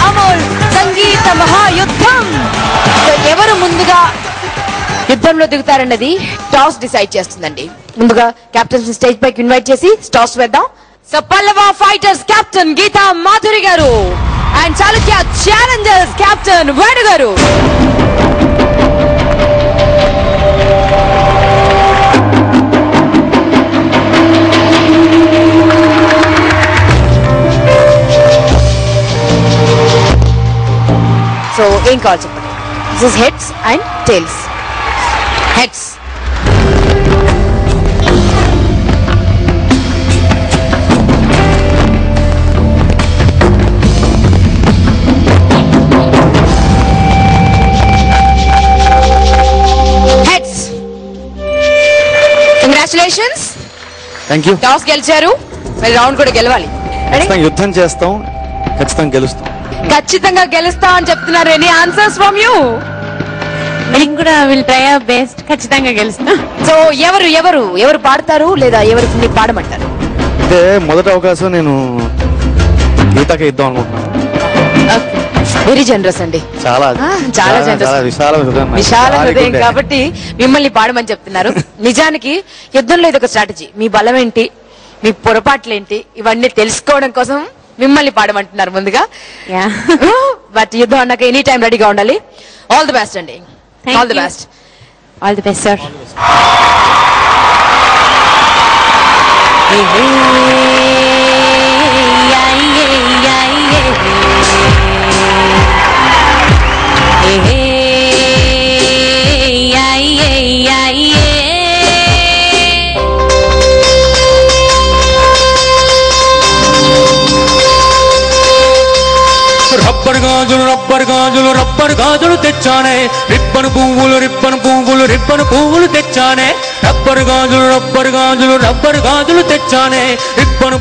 అమోల్ సంగీత మహాయుద్ధం. ఎవరు ముందుగా యుద్ధంలో దిగుతారన్నది టాస్ డిసైడ్ చేస్తుందండి. ముందుగా కెప్టెన్స్ స్టేజ్ పైకి ఇన్వైట్ చేసి టాస్ వేద్దాం. So Pallava fighters captain Geetha Madhuri garu and Chalukya challengers captain Venu garu. So ఏం కావాలి చెప్పండి. This is heads and tails. Heads. Heads. Congratulations. Thank you. Toss గెలిచారు, మరి రౌండ్ కూడా గెలవాలి. యుద్ధం చేస్తాం, ఖచ్చితంగా గెలుస్తాం. ఖచ్చితంగా గెలుస్తా అని చెప్తున్నారు. Any answers from you? నేను కూడా విల్ ట్రై అవర్ బెస్ట్. ఖచ్చితంగా గెలుస్తా. సో ఎవరు పాడతారు లేదా ఎవరికి పాడమంటారు? అంటే మొదటి అవకాశం నేను గీతకి ఇద్దాం అనుకుంటున్నాను. వెరీ జనరస్ అండి. చాలా విశాల హృదయం కాబట్టి మిమ్మల్ని పాడమని చెప్తున్నారు. నిజానికి యుద్ధంలో ఇది ఒక స్ట్రాటజీ. మీ బలం ఏంటి, మీ పొరపాట్లేంటి, ఇవన్నీ తెలుసుకోవడం కోసం మిమ్మల్ని పాడమంటున్నారు ముందుగా. బట్ యుద్ధం అన్నాక ఎనీ టైం రెడీగా ఉండాలి. ఆల్ ది బెస్ట్ అండి. All the best. All the best sir. Rubber గాజులు తెచ్చానే, రిబ్బను పువ్వులు తెచ్చానే. రబ్బర్ గాజులు తెచ్చానే, రిబ్బను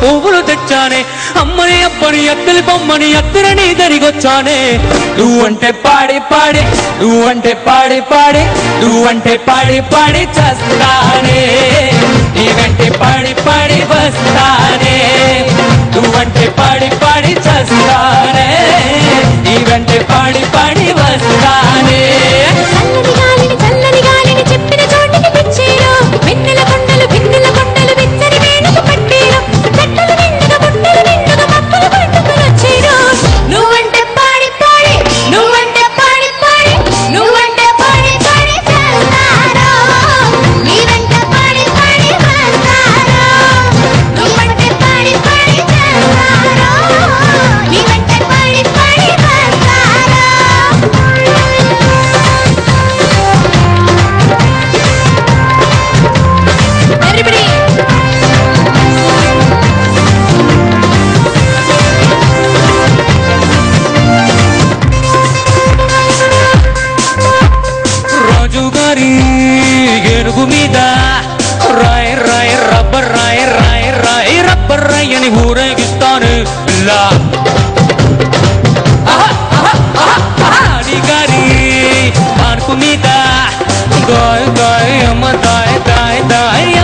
పువ్వులు తెచ్చానే. అమ్మని అత్తలి బొమ్మని అత్తరని దరిగొచ్చానే. నువ్వంటే పాడి చేస్తానే, నీ వెంటే పాడి వస్తానే. నువ్వంటే పాడి చేస్తానే, నీ వెంటే పాడి వస్తానే. చల్లని గాలిని చెప్పిన చోటికి తెచ్చేరు, వెన్నెల కొండలు విచ్చరి వేణుకు పట్టేరు. చెట్టలు నిండుగా మక్కలు పట్టుకుని వచ్చేరు. నువ్వంటే పాడి చేస్తారో, నీ వెంట పాడి వస్తారో. నువ్వంటే పాడి చేస్తారో, నీ వెంట పాడి వస్తారో. Everybody. రాజుగారి ఏనుగు మీద రాయ్ రబ్బర్ రాయ్ అని ఊరేగిస్తాను ఇలా. గారి పార్కు మీద గాయ్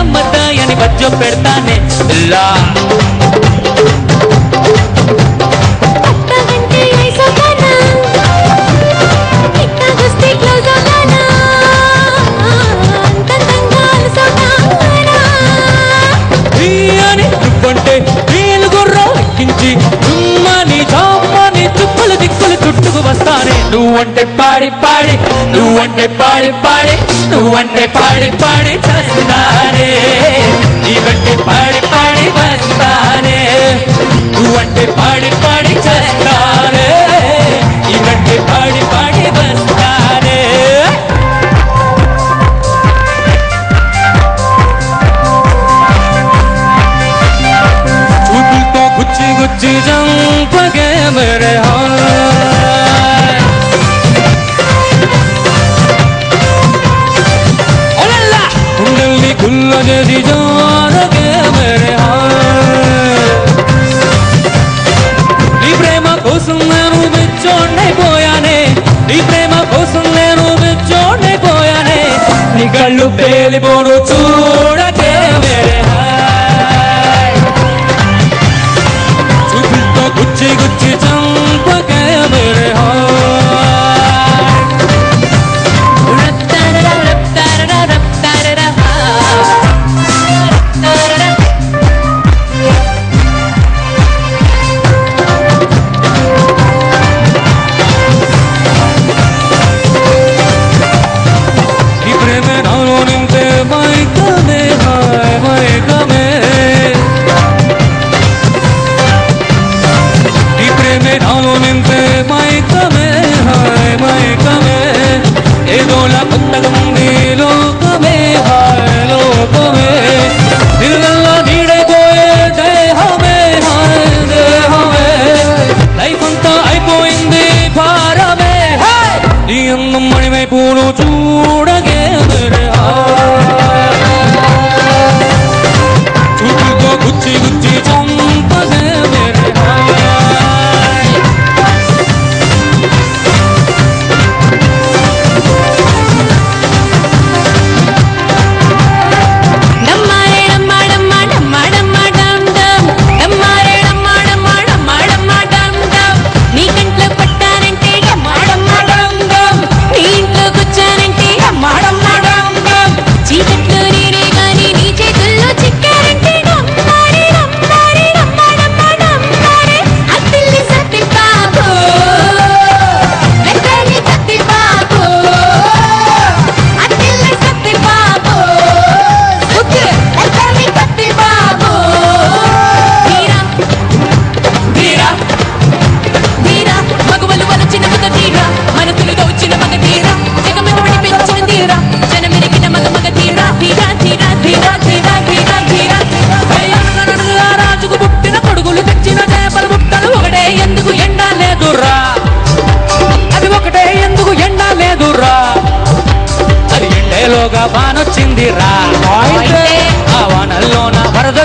అమ్మ దాయ్ అని బజ్జో పెడతానే ఇలా. నువ్వంటే వీలు గుర్రం ఎక్కించి దుమ్మని తుప్పులు దిక్కులు చుట్టుకు వస్తానే. నువ్వంటే పాడి చేస్తానే, నీ వెంటే పాడి వస్తానే. నువ్వంటే పాడి చేస్తానే, నీ వెంటే పాడి వస్తానే. చూపులతో గుచ్చి చంపగే మేరే కుండల్ని గుల్ల చేసి జారగే మేరే నీ ప్రేమ కోసం నేను మెచ్చోడైపోయానే. నీ కళ్ళు పేలిపోను చూడ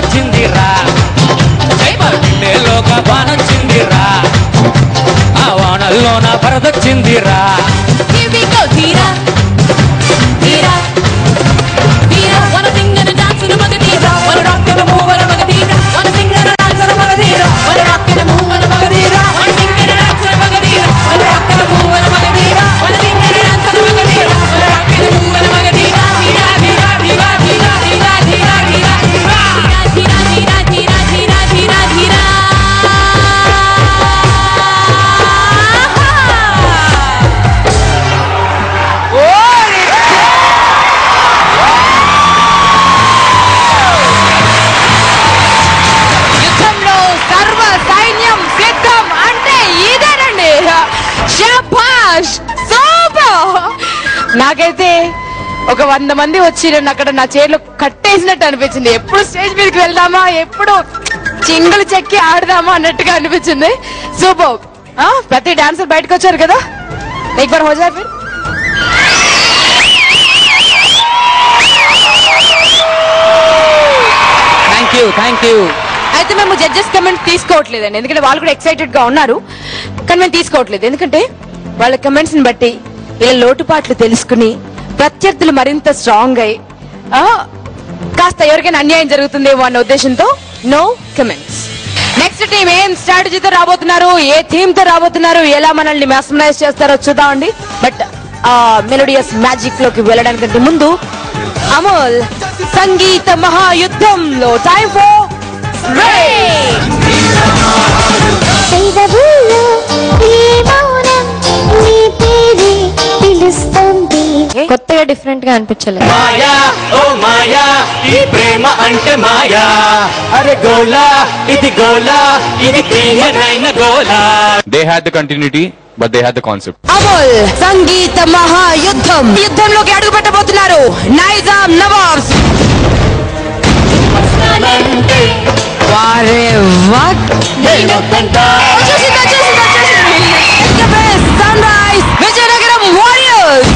పరదొచ్చిందిరా గుండెలోక వానొచ్చిందిరా ఆ వానల్లో నా పరదొచ్చిందిరా Here we go, Tira. Tira. Tira. Wanna sing and a dance and a magadira. Wanna rock and a move and a magadira. Wanna sing and a dance and a magadira. Wanna rock and a move and a magadira. Wanna sing and a dance and a magadira. Wanna rock and a move and a magadira. Wanna sing and a dance and a magadira. Wanna rock and a move and a magadira. Tira, tira, tira, tira, tira, tira, tira, tira, tira, tira, tira, tira, tira. యుద్ధంలో సర్వ సైన్యం సిద్ధం అంటే ఇదేనండి. శభాష్, super. నాకైతే ఒక 100 మంది వచ్చి నన్ను అక్కడ నా చైర్లో కట్టేసినట్టు అనిపించింది. ఎప్పుడు స్టేజ్ మీదకి వెళ్దామా, ఎప్పుడు చింగలు చెక్కి ఆడదామా అన్నట్టుగా అనిపించింది. సూపర్. ప్రతి డాన్సర్ బయటకు వచ్చారు కదా. एक बार हो जाए फिर. థ్యాంక్ యూ అయితే మేము జడ్జెస్ కమెంట్ తీసుకోవట్లేదండి, ఎందుకంటే వాళ్ళు కూడా ఎక్సైటెడ్ గా ఉన్నారు. కానీ మేము తీసుకోవట్లేదు, ఎందుకంటే వాళ్ళ కమెంట్స్ ని బట్టి ఇలా లోటుపాట్లు తెలుసుకుని ప్రత్యర్థులు మరింత స్ట్రాంగ్ అయి కాస్త ఎవరికైనా అన్యాయం జరుగుతుందేమో అన్న ఉద్దేశంతో నో కమెంట్స్. నెక్స్ట్ టీం ఏం స్ట్రాటజీతో రాబోతున్నారు, ఏ థీమ్ తో రాబోతున్నారు, ఎలా మనల్ని మెస్మరైజ్ చేస్తారో చూద్దామండి. బట్ మెలోడియస్ మ్యాజిక్ లోకి వెళ్ళడానికంటే ముందు అమోల్ సంగీత మహాయుద్ధంలో టైం ఫర్ కొత్తగా డిఫరెంట్ గా అనిపించలేదు. మాయా ఓ మాయా ఈ ప్రేమ అంటే మాయా అరే గోలా ఇది గోలా ఇది తీయనైన గోలా. They had the continuity, but they had the concept. Amol సంగీత మహాయుద్ధం యుద్ధంలోకి అడుగు పెట్టబోతున్నారు నైజాం నవాబ్స్. వారే వాట్ సన్ రైజ్ విజయనగరం వారియర్స్.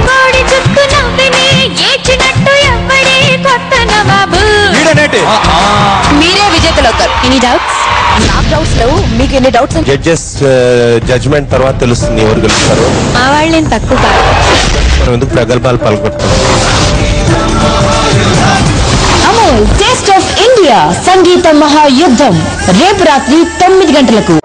కోడి చుట్టూ నవ్విని ఏడ్చినట్టు ఎవ్వడే కొత్త నవాబు. మీరే విజేతలు అవుతారు. Any doubts? నాకు డౌట్స్ లేవు, మీకు ఎన్ని డౌట్స్? జడ్జెస్ జడ్జ్మెంట్ తర్వాత తెలుస్తుంది ఎవరు గెలుస్తారు. మా వాళ్ళని తక్కువ కాదు. మనం ఎందుకు ప్రగల్భాలు పాల్గొంటాం. అమోల్ టేస్ట్ ఆఫ్ ఇండియా సంగీత మహాయుద్ధం రేపు రాత్రి 9 గంటలకు.